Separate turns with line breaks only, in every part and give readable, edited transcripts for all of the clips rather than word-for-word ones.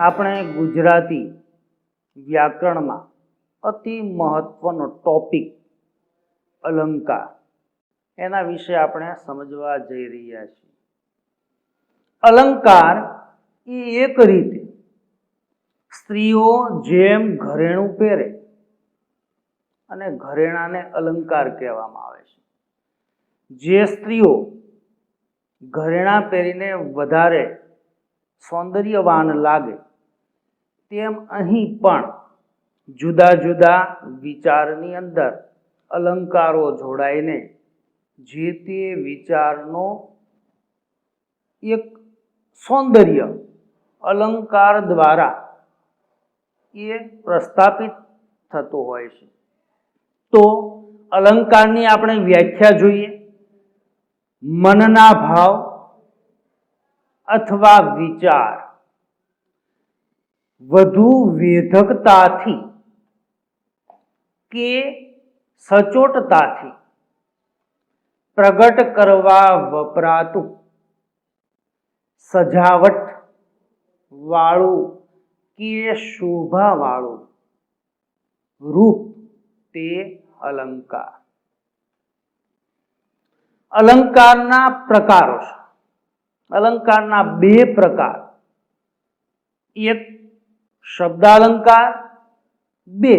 આપણે ગુજરાતી વ્યાકરણમાં અતિ મહત્વનો ટોપિક અલંકાર એના વિશે આપણે સમજવા જઈ રહ્યા છીએ. અલંકાર એ એક રીતે સ્ત્રીઓ જેમ ઘરેણું પહેરે અને ઘરેણાને અલંકાર કહેવામાં આવે છે. જે સ્ત્રીઓ ઘરેણા પહેરીને વધારે સૌંદર્યવાન લાગે તેમ અહીં પણ જુદા જુદા વિચારની અંદર અલંકારો જોડાઈને જે તે વિચારનો એક સૌંદર્ય અલંકાર દ્વારા એ પ્રસ્થાપિત થતો હોય છે. તો અલંકારની આપણે વ્યાખ્યા જોઈએ. મનના ભાવ અથવા વિચાર વધુ વેધકતાથી કે સચોટતાથી પ્રગટ કરવા વપરાતું સજાવટ વાળું કે શોભા વાળું રૂપ તે અલંકાર. અલંકારના પ્રકારો છે. અલંકારના બે પ્રકાર, એક શબ્દાલંકાર, બે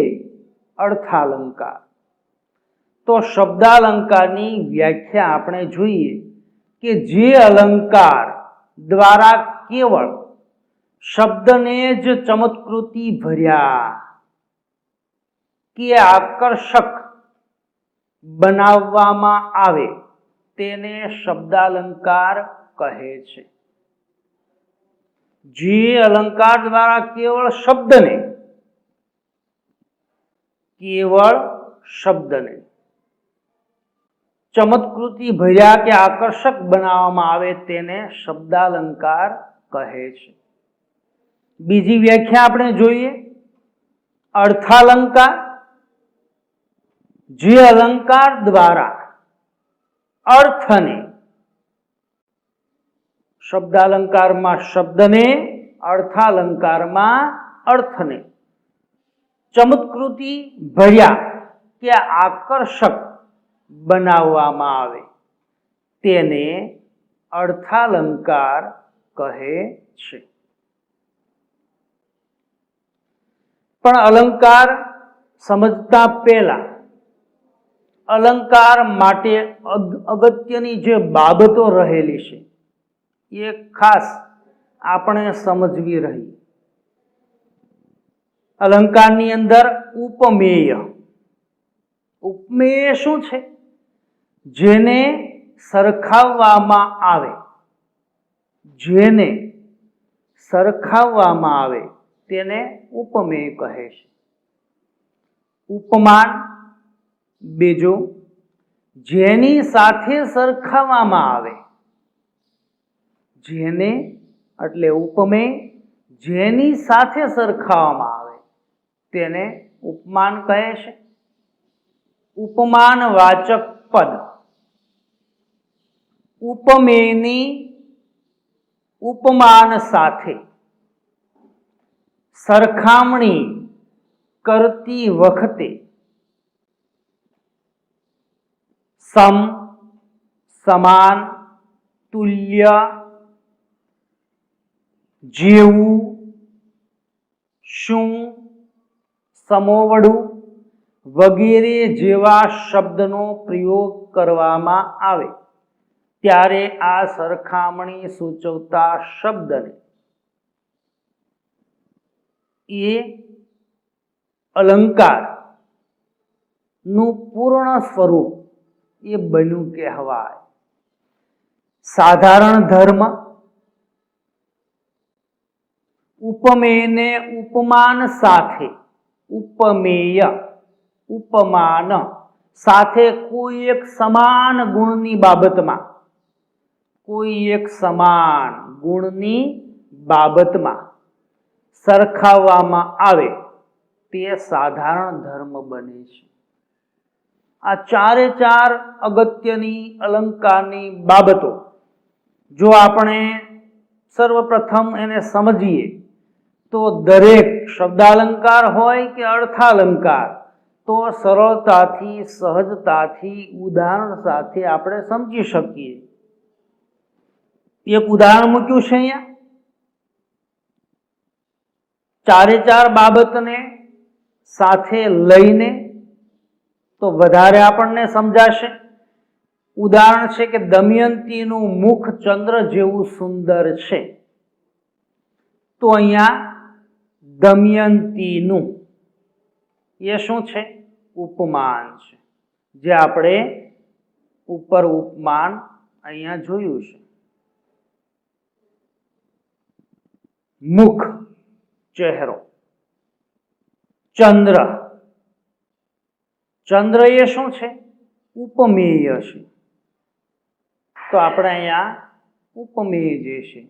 અર્થાલંકાર. તો શબ્દાલંકારની વ્યાખ્યા આપણે જોઈએ કે જે અલંકાર દ્વારા કેવળ શબ્દને જ ચમત્કૃતિ ભર્યા કે આકર્ષક બનાવવામાં આવે તેને શબ્દાલંકાર કહે છે. જે અલંકાર દ્વારા કેવળ શબ્દને ચમત્કૃતિ ભર્યા કે આકર્ષક બનાવવામાં આવે તેને શબ્દાલંકાર કહે છે. બીજી વ્યાખ્યા આપણે જોઈએ, અર્થાલંકાર. જે અલંકાર દ્વારા અર્થને, શબ્દાલંકારમાં શબ્દને, અર્થાલંકારમાં અર્થને ચમત્કૃતિ ભર્યા કે આકર્ષક બનાવવામાં આવે તેને અર્થાલંકાર કહે છે. પણ અલંકાર સમજતા પહેલા અલંકાર માટે અગત્યની જે બાબતો રહેલી છે એ ખાસ આપણે સમજવી રહી. અલંકારની અંદર ઉપમેય. ઉપમેય શું છે? જેને સરખાવવામાં આવે, જેને સરખાવવામાં આવે તેને ઉપમેય કહે છે. ઉપમાન બીજો, જેની સાથે સરખાવવામાં આવે, જેને એટલે ઉપમેય, જેની સાથે સરખાવવામાં આવે તેને ઉપમાન કહે છે. ઉપમાન વાચક પદ. ઉપમેયની ઉપમાન સાથે સરખામણી કરતી વખતે સમ, સમાન, તુલ્ય, જેવું, શું, સમોવડું વગેરે જેવા શબ્દનો પ્રયોગ કરવામાં આવે ત્યારે આ સરખામણી સૂચવતા શબ્દને એ અલંકાર નું પૂર્ણ સ્વરૂપ એ બન્યું કહેવાય. સાધારણ ધર્મ. ઉપમેયને ઉપમાન સાથે, ઉપમેય ઉપમાન સાથે કોઈ એક સમાન ગુણની બાબતમાં, કોઈ એક સમાન ગુણની બાબતમાં સરખાવવામાં આવે તે સાધારણ ધર્મ બને છે. આ ચારે ચાર અગત્યની અલંકારની બાબતો જો આપણે સર્વપ્રથમ એને સમજીએ તો દરેક શબ્દાલંકાર હોય કે અર્થાલંકાર તો સરળતાથી સહજતાથી ઉદાહરણ સાથે આપણે સમજી શકીએ. એક ઉદાહરણ મૂક્યું છે અહીંયા. ચારે ચાર બાબતને સાથે લઈને તો વધારે આપણને સમજાશે. ઉદાહરણ છે કે દમયંતીનું મુખ ચંદ્ર જેવું સુંદર છે. તો અહીંયા દમયંતીનું એ શું છે? ઉપમાન છે. જે આપણે ઉપર ઉપમાન અહીંયા જોયું છે. મુખ ચહેરો, ચંદ્ર, ચંદ્ર એ શું છે? ઉપમેય છે. તો આપણે અહીંયા ઉપમેય જે છે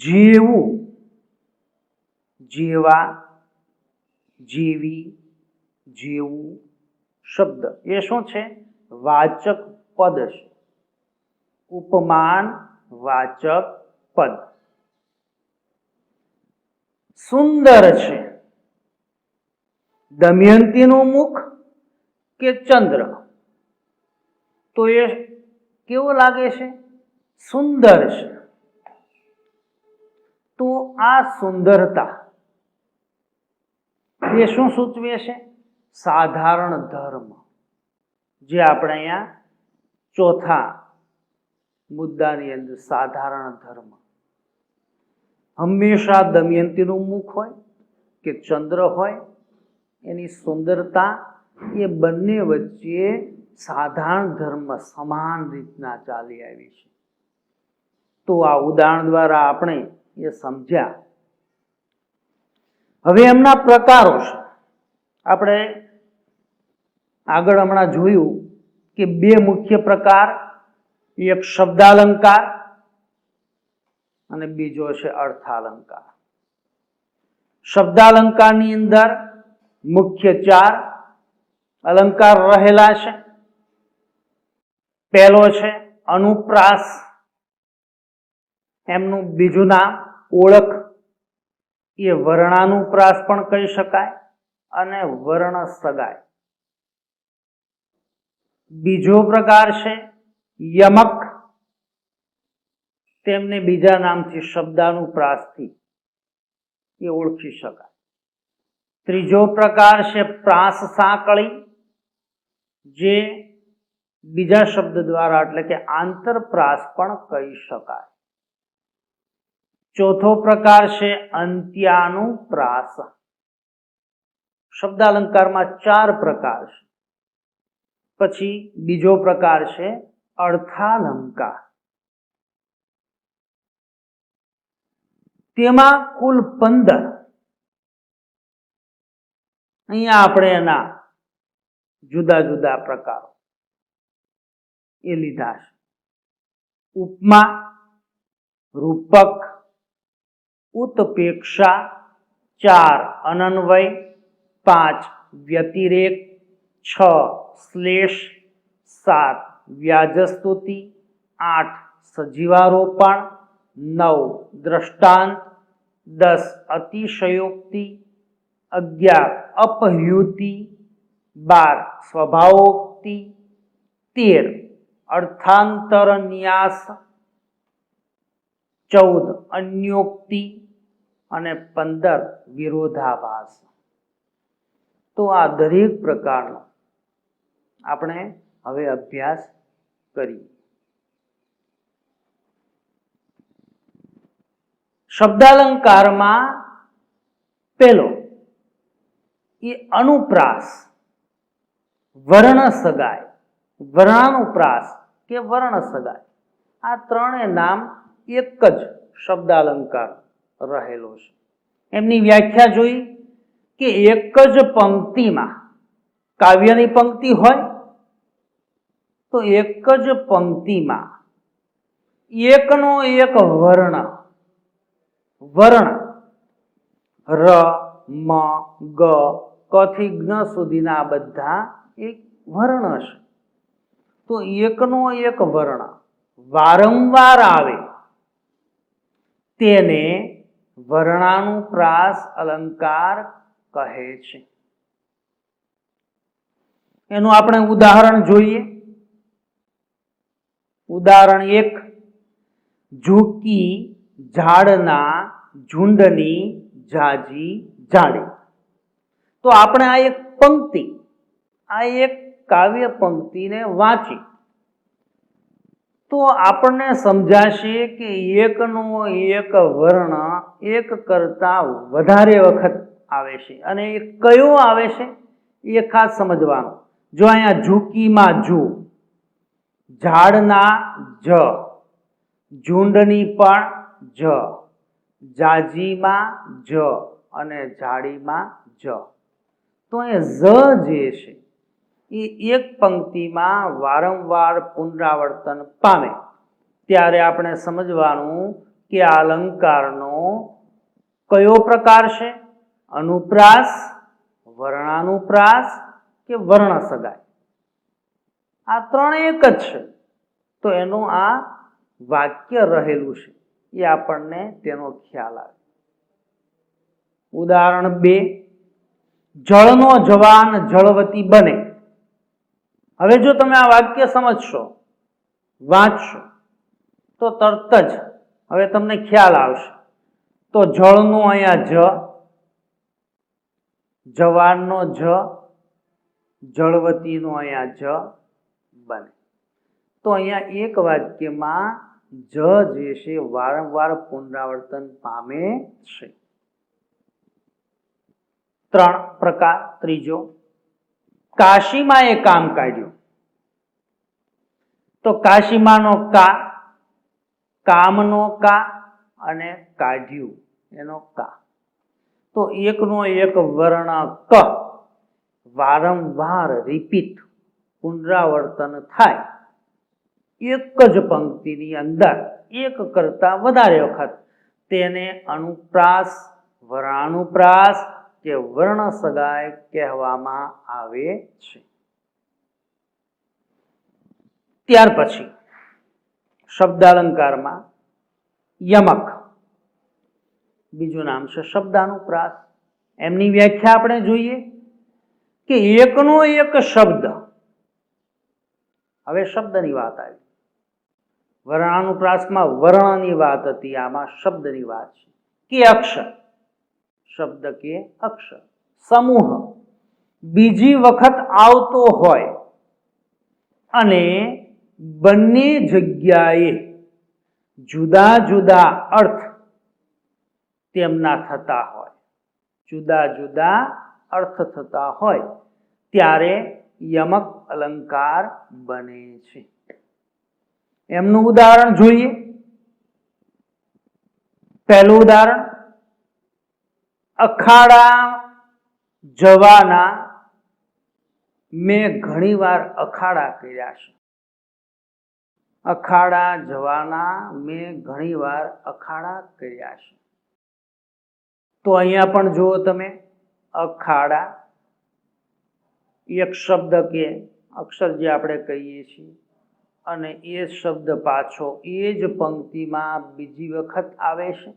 જેવું, જેવા, જેવી, જેવું શબ્દ એ શું છે? વાચક પદ છે. ઉપમાન વાચક પદ. સુંદર છે. દમયંતીનું મુખ કે ચંદ્ર? તો એ કેવો લાગે છે? સુંદર છે. તો આ સુંદરતા એ શું સૂચવે છે? સાધારણ ધર્મ. જે આપણે અહીંયા ચોથા મુદ્દાની અંદર સાધારણ ધર્મ. હંમેશા દમયંતીનું મુખ હોય કે ચંદ્ર હોય, એની સુંદરતા એ બંને વચ્ચે સાધારણ ધર્મ સમાન રીતના ચાલી આવી છે. તો આ ઉદાહરણ દ્વારા આપણે એ સમજ્યા. હવે એમના પ્રકારો છે. આપણે આગળ હમણાં જોયું કે બે મુખ્ય પ્રકાર, એક શબ્દાલંકાર અને બીજો છે અર્થાલંકાર. શબ્દાલંકારની અંદર મુખ્ય ચાર અલંકાર રહેલા છે. પહેલો છે અનુપ્રાસ, એમનું બીજું નામ ઓળખ, એ વર્ણાનુપ્રાસ પણ કહી શકાય અને વર્ણ સગાય. બીજો પ્રકાર છે યમક, તેમને બીજા નામથી શબ્દાનુપ્રાસથી એ ઓળખી શકાય. ત્રીજો પ્રકાર છે પ્રાસ સાંકળી, જે બીજા શબ્દ દ્વારા એટલે કે આંતરપ્રાસ પણ કહી શકાય. ચોથો પ્રકાર છે અંત્યાનુપ્રાસ. શબ્દાલંકારમાં ચાર પ્રકાર છે. પછી બીજો પ્રકાર છે અર્થાલંકાર. તેમાં કુલ 15. અહીંયા આપણે એના જુદા જુદા પ્રકારો એ લીધા છે. ઉપમા, રૂપક, ઉત્પ્રેક્ષા, 4 અનન્વય, 5 વ્યતિરેક, 6 શ્લેષ, 7 વ્યાજસ્તુતિ, 8 સજીવારોપણ, 9 દ્રષ્ટાંત, 10 અતિશયોક્તિ, 11 અપહ્યુતિ, 12 સ્વભાવોક્તિ, 13 અર્થાંતર ન્યાસ, 14 અન્યોક્તિ અને 15 વિરોધાભાસ. તો આ દરેક પ્રકારનો આપણે હવે અભ્યાસ કરીએ. શબ્દાલંકારમાં પેલો એ અનુપ્રાસ, વર્ણ સગાય, વર્ણાનુપ્રાસ કે વર્ણ સગાય. આ ત્રણે નામ એક જ શબ્દાલંકાર રહેલો છે. એમની વ્યાખ્યા જોઈ કે એક જ પંક્તિમાં, કાવ્યની પંક્તિ હોય તો એક જ પંક્તિમાં એકનો એક વર્ણ, વર્ણ ર, મ, ગ, ક થી જ્ઞ સુધીના બધા એક વર્ણ છે. તો એકનો એક વર્ણ વારંવાર આવે તેને વર્ણાનુપ્રાસ અલંકાર કહે છે. એનું આપણે ઉદાહરણ જોઈએ. ઉદાહરણ 1, ઝૂકી ઝાડના ઝુંડની ઝાજી ઝાડી. તો આપણે આ એક પંક્તિ, આ એક કાવ્ય પંક્તિને વાંચી તો આપણને સમજાશે કે એકનો એક વર્ણ એક કરતા વધારે વખત આવે છે, અને એ કયો આવે છે એ ખાસ સમજવાનું. જો અહીંયા ઝૂકીમાં ઝૂ, ઝાડના જ, ઝુંડની પણ જ, જાજીમાં જ અને ઝાડીમાં જ. તો એ ઝ જે છે એ એક પંક્તિમાં વારંવાર પુનરાવર્તન પામે ત્યારે આપણે સમજવાનું કે આ અલંકારનો કયો પ્રકાર છે, અનુપ્રાસ, વર્ણાનુપ્રાસ કે વર્ણ સગાઈ. આ ત્રણ એક જ છે. તો એનું આ વાક્ય રહેલું છે એ આપણને તેનો ખ્યાલ આવે. ઉદાહરણ 2, જળનો જવાન જળવતી બને. હવે જો તમે આ વાક્ય સમજશો, વાંચશો, તો તરત જ હવે તમને ખ્યાલ આવશે. તો જળનો અહીંયા જ, જવાનનો જ, જળવતીનો અહીંયા જ બને. તો અહીંયા એક વાક્યમાં જ જે છે વારંવાર પુનરાવર્તન પામે છે. 3 પ્રકાર. ત્રીજો, કાશીમાં એ કામ કાઢ્યું. તો કાશીમાનો કા, કામનો કા અને કાઢ્યું એનો કા. તો એકનો એક વર્ણ ક વારંવાર રિપીટ પુનરાવર્તન થાય એક જ પંક્તિની અંદર એક કરતા વધારે વખત તેને અનુપ્રાસ, વર્ણાનુપ્રાસ કે વર્ણ સગાઈ કહેવામાં આવે છે. ત્યાર પછી શબ્દાલંકારમાં યમક, બીજું નામ છે શબ્દાનુપ્રાસ. એમની વ્યાખ્યા આપણે જોઈએ કે એકનો એક શબ્દ. હવે શબ્દની વાત આવી. વર્ણાનુપ્રાસમાં વર્ણની વાત હતી, આમાં શબ્દની વાત છે. કે અક્ષર, શબ્દ કે અક્ષર, સમૂહ બીજી વખત આવતો હોય અને બંને જગ્યાએ જુદા જુદા અર્થ તેમના થતા હોય, જુદા જુદા અર્થ થતા હોય ત્યારે યમક અલંકાર બને છે. એમનું ઉદાહરણ જોઈએ. પહેલું ઉદાહરણ, અખાડા જવાના મેં ઘણીવાર અખાડા કર્યા છે. અખાડા જવાના મેં ઘણીવાર અખાડા કર્યા છે. તો અહીંયા પણ જુઓ તમે, અખાડા એક શબ્દ કે અક્ષર જે આપણે કહીએ છીએ, અને એ શબ્દ પાછો એ જ પંક્તિમાં બીજી વખત આવે છે.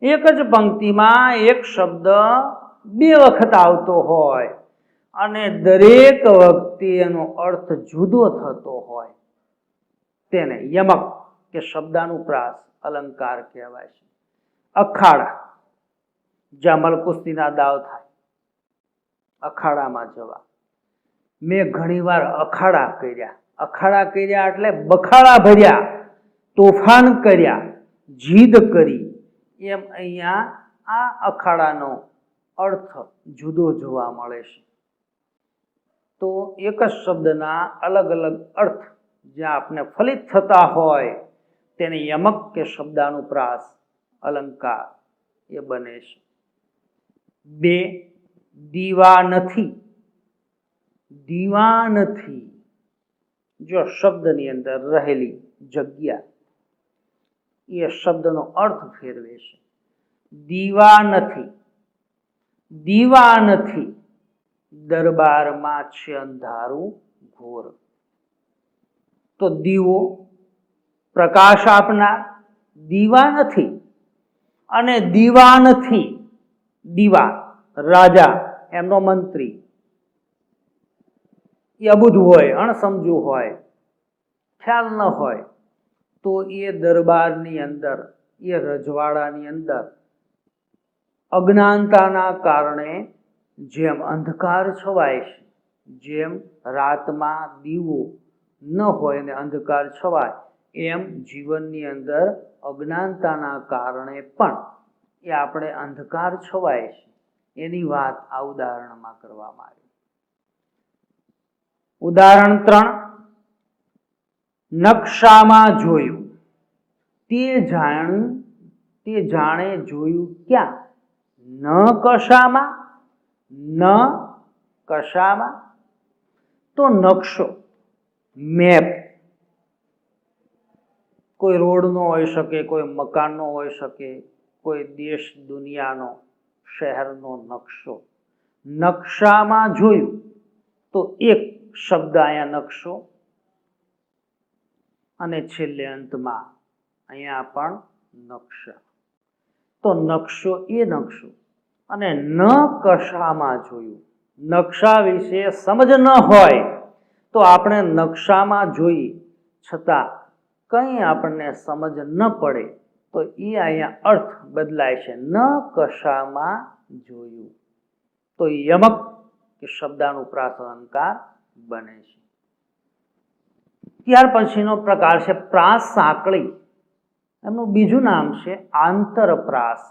એક જ પંક્તિમાં એક શબ્દ 2 વખત આવતો હોય અને દરેક વખતે એનો અર્થ જુદો થતો હોય તેને યમક કે શબ્દાનુપ્રાસ અલંકાર કહેવાય છે. અખાડા, જ્યાં મલકુસ્તીના દાવ થાય, અખાડામાં જવા. મેં ઘણીવાર અખાડા કર્યા. અખાડા કર્યા એટલે બખાડા ભર્યા, તોફાન કર્યા, જીદ કરી. એમ અહીંયા આ અખાડાનો અર્થ જુદો જોવા મળે છે. તો એક જ શબ્દના અલગ અલગ અર્થ જ્યાં આપણે ફલિત થતા હોય તેને યમક કે શબ્દાનુપ્રાસ અલંકાર એ બને છે. 2, દીવા નથી. દીવા નથી જો શબ્દની અંદર રહેલી જગ્યા એ શબ્દનો અર્થ ફેરવે છે. દીવા નથી, દીવા નથી, દરબારમાં છે અંધારું ઘોર. તો દીવો પ્રકાશ આપનાર દીવા નથી, અને દીવાનથી, દીવાન રાજા, એમનો મંત્રી એ અબુધ હોય, અણસમજુ હોય, ખ્યાલ ન હોય, તો એ દરબારની અંદર, એ રજવાડાની અંદર અજ્ઞાનતાના કારણે જેમ અંધકાર છવાય છે, જેમ રાતમાં દીવો ન હોય ને અંધકાર છવાય, એમ જીવનની અંદર અજ્ઞાનતાના કારણે પણ એ આપણે અંધકાર છવાય છે, એની વાત આ ઉદાહરણમાં કરવામાં આવી. ઉદાહરણ 3, નકશામાં જોયું તે જાણે જોયું ક્યાં? ન કશામાં, ન કશામાં. તો નકશો, મેપ, કોઈ રોડનો હોઈ શકે, કોઈ મકાનનો હોઈ શકે, કોઈ દેશ દુનિયાનો, શહેરનો નકશો. નકશામાં જોયું તો એક શબ્દ અહીંયા નકશો, અને છેલ્લે અંતમાં અહીંયા પણ નકશા. તો નકશો એ નકશો, અને ન કશામાં જોયું. નકશા વિશે સમજ ન હોય તો આપણે નકશામાં જોઈ છતાં કંઈ આપણને સમજ ન પડે તો એ અહીંયા અર્થ બદલાય છે, ન કશામાં જોયું. તો યમક કે શબ્દાનુપ્રાસ અલંકાર બને છે. ત્યાર પછીનો પ્રકાર છે પ્રાસ સાંકળી. એમનું બીજું નામ છે આંતરપ્રાસ.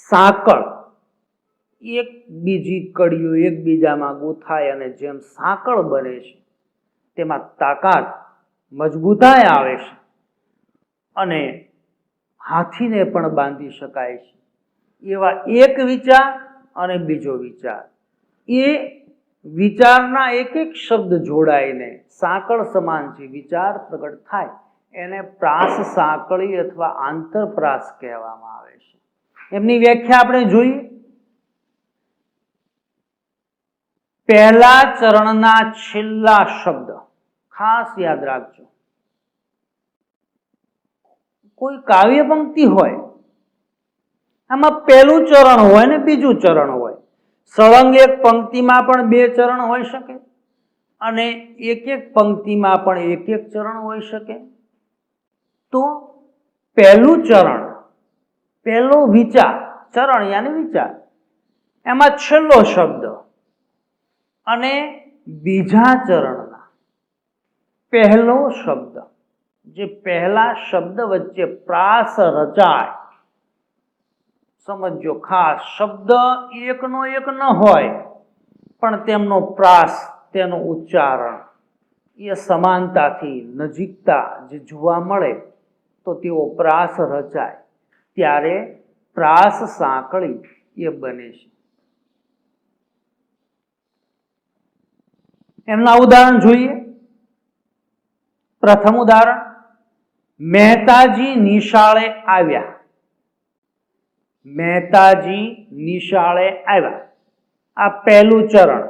સાંકળ, એક બીજી કડીઓ એકબીજામાં ગૂંથાય અને જેમ સાંકળ બને છે, તેમાં તાકાત, મજબૂતાઈ આવે છે, અને હાથીને પણ બાંધી શકાય છે. એવા એક વિચાર અને બીજો વિચાર, એ વિચારના એક એક શબ્દ જોડાઈને સાંકળ સમાન જે વિચાર પ્રગટ થાય એને પ્રાસ સાંકળી અથવા આંતરપ્રાસ કહેવામાં આવે છે. એમની વ્યાખ્યા આપણે જોઈએ. પહેલા ચરણના છેલ્લા શબ્દ, ખાસ યાદ રાખજો. કોઈ કાવ્ય પંક્તિ હોય, આમાં પહેલું ચરણ હોય ને બીજું ચરણ હોય. સળંગ એક પંક્તિમાં પણ બે ચરણ હોઈ શકે, અને એક એક પંક્તિમાં પણ એક એક ચરણ હોઈ શકે. તો પહેલું ચરણ, પહેલો વિચાર, ચરણ યાની વિચાર, એમાં છેલ્લો શબ્દ, અને બીજા ચરણના પહેલો શબ્દ, જે પહેલા શબ્દ વચ્ચે પ્રાસ રચાય. સમજો, ખાસ શબ્દ એકનો એક ન હોય, પણ તેમનો પ્રાસ, તેનું ઉચ્ચારણ એ સમાનતાથી નજીકતા જે જોવા મળે, તો તેઓ પ્રાસ રચાય, ત્યારે પ્રાસ સાંકળી એ બને છે. એમના ઉદાહરણ જોઈએ. પ્રથમ ઉદાહરણ, મહેતાજી નિશાળે આવ્યા. મહેતાજી નિશાળે આવ્યા. આ પહેલું ચરણ,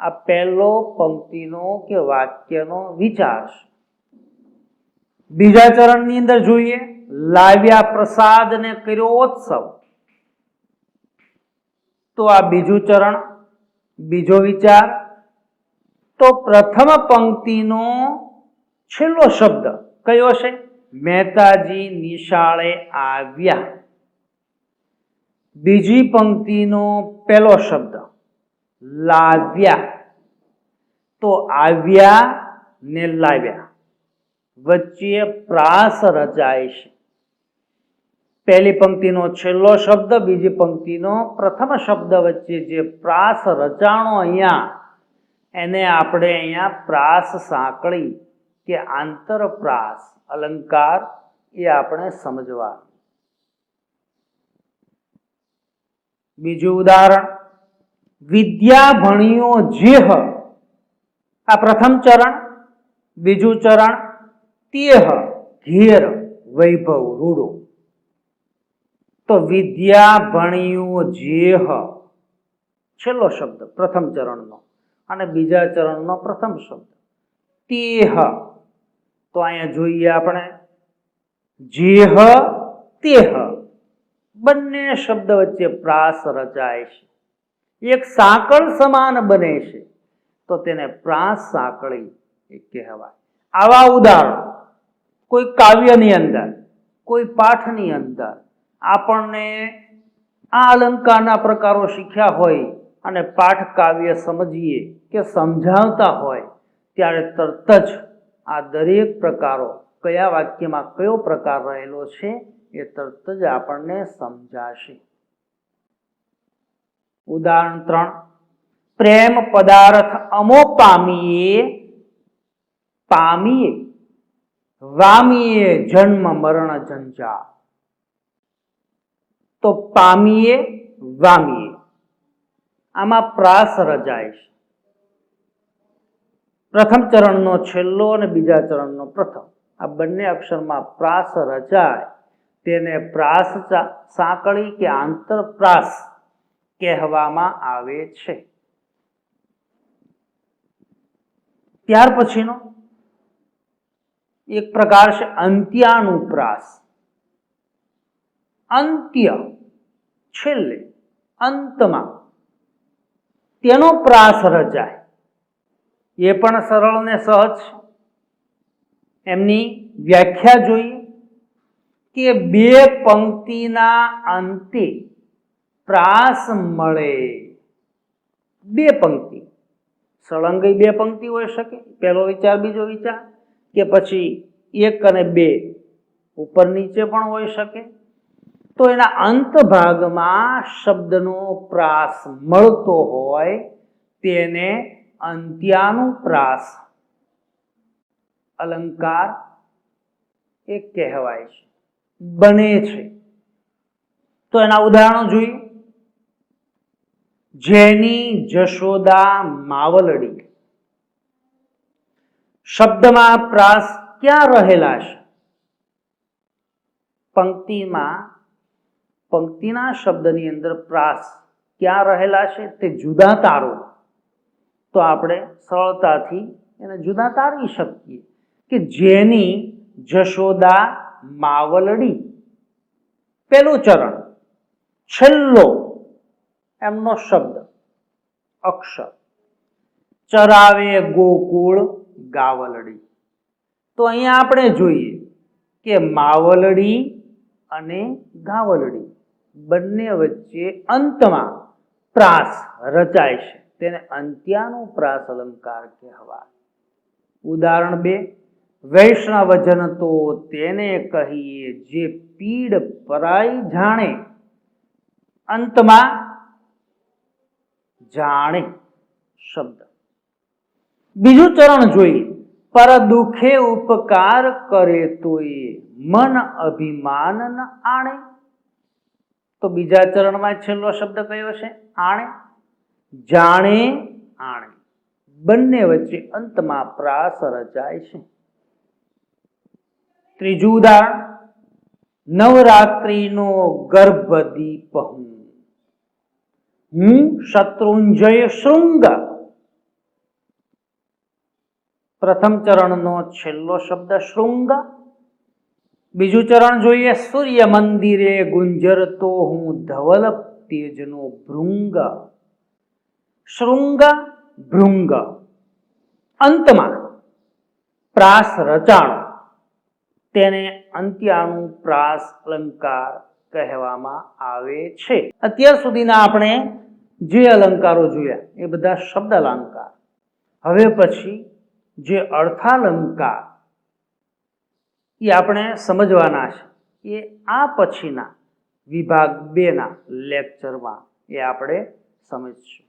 આ પહેલો પંક્તિનો કે વાક્યનો વિચાર છે. બીજા ચરણની અંદર જોઈએ, લાવ્યા પ્રસાદ ને કર્યો ઉત્સવ. તો આ બીજું ચરણ, બીજો વિચાર. તો પ્રથમ પંક્તિનો છેલ્લો શબ્દ કયો છે? મહેતાજી નિશાળે આવ્યા. બીજી પંક્તિનો પહેલો શબ્દ લાવ્યા. તો આવ્યા ને લાવ્યા વચ્ચે પ્રાસ રચાય છે. પહેલી પંક્તિનો છેલ્લો શબ્દ, બીજી પંક્તિનો પ્રથમ શબ્દ વચ્ચે જે પ્રાસ રચાણો અહીંયા, એને આપણે અહીંયા પ્રાસ સાંકળી કે આંતરપ્રાસ અલંકાર એ આપણે સમજવા. બીજું ઉદાહરણ, વિદ્યા ભણ્યો જેહ. આ પ્રથમ ચરણ. બીજું ચરણ, તેહ ઘેર વૈભવ રૂડો. તો વિદ્યા ભણ્યો જેહ છેલ્લો શબ્દ પ્રથમ ચરણનો, અને બીજા ચરણનો પ્રથમ શબ્દ તેહ. તો અહીંયા જોઈએ આપણે, જેહ તેહ, બંને શબ્દ વચ્ચે પ્રાસ રચાય છે, એક સાંકળ સમાન બને છે, તો તેને પ્રાસ સાંકળી કહેવાય. આવા ઉદાહરણ કોઈ કાવ્યની અંદર, કોઈ પાઠની અંદર આપણને આ અલંકારના પ્રકારો શીખ્યા હોય અને પાઠ કાવ્ય સમજીએ કે સમજાવતા હોય ત્યારે તરત જ આ દરેક પ્રકારો કયા વાક્યમાં કયો પ્રકાર રહેલો છે એ તરત જ આપણને સમજાશે. ઉદાહરણ 3, પ્રેમ પદાર્થ અમો પામીએ, પામીએ વામીએ જન્મ મરણ જંજાળ. તો પામીએ, વામીએ આમાં પ્રાસ રચાય છે. પ્રથમ ચરણનો છેલ્લો અને બીજા ચરણનો પ્રથમ, આ બંને અક્ષરમાં પ્રાસ રચાય તેને પ્રાસ સાંકળી કે આંતરપ્રાસ કહેવામાં આવે છે. ત્યાર પછીનો એક પ્રકાર છે અંત્યાનુપ્રાસ. અંત્ય છેલ્લે, અંતમાં તેનો પ્રાસ રચાય. એ પણ સરળ ને સહજ. એમની વ્યાખ્યા જોઈએ કે બે પંક્તિના અંતે પ્રાસ મળે. બે પંક્તિ, સળંગી બે પંક્તિ હોઈ શકે, પહેલો વિચાર બીજો વિચાર, કે પછી એક અને બે ઉપર નીચે પણ હોઈ શકે. તો એના અંત ભાગમાં શબ્દનો પ્રાસ મળતો હોય તેને અંત્યાનુપ્રાસ અલંકાર એ કહેવાય છે, બને છે. તો એના ઉદાહરણો જોઈએ. જેની જશોદા માવલડી. શબ્દમાં પ્રાસ ક્યાં રહેલા છે? પંક્તિના શબ્દની અંદર પ્રાસ ક્યાં રહેલા છે તે જુદા તારો તો આપણે સરળતાથી એને જુદા તારવી શકીએ કે જેની જશોદા માવલડી, પેલું ચરણ, છેલ્લો એમનો શબ્દ અક્ષર, ચરાવે ગોકુળ ગાવલડી. તો અહીંયા આપણે જોઈએ કે માવલડી અને ગાવલડી બંને વચ્ચે અંતમાં પ્રાસ રચાય છે, તેને અંત્યાનુપ્રાસ અલંકાર કહેવાય. ઉદાહરણ 2, વૈષ્ણવજન તો તેને કહીએ જે પીડ પરાઈ જાણે. અંતમાં જાણે શબ્દ. બીજું ચરણ જોઈએ. પર દુખે ઉપકાર કરે તો એ મન અભિમાન ન આણે. તો બીજા ચરણમાં છેલ્લો શબ્દ કયો છે? આણે. જાણે, આણે બંને વચ્ચે અંતમાં પ્રાસ રચાય છે. ત્રીજું ઉદાહરણ, નવરાત્રિનો ગર્ભદીપ હું શત્રુંજય શૃંગ. પ્રથમ ચરણનો છેલ્લો શબ્દ શૃંગ. બીજું ચરણ જોઈએ. સૂર્ય મંદિરે ગુંજરતો હું ધવલ તેજનો ભૃંગ. શૃંગ, ભૃંગ અંતમાં પ્રાસ રચાણો તેને અંત્યાનુપ્રાસ અલંકાર કહેવામાં આવે છે. અત્યાર સુધીના આપણે જે અલંકારો જોયા એ બધા શબ્દ અલંકાર. હવે પછી જે અર્થાલંકાર એ આપણે સમજવાના છે એ આ પછીના વિભાગ 2 ના લેક્ચરમાં એ આપણે સમજીશું.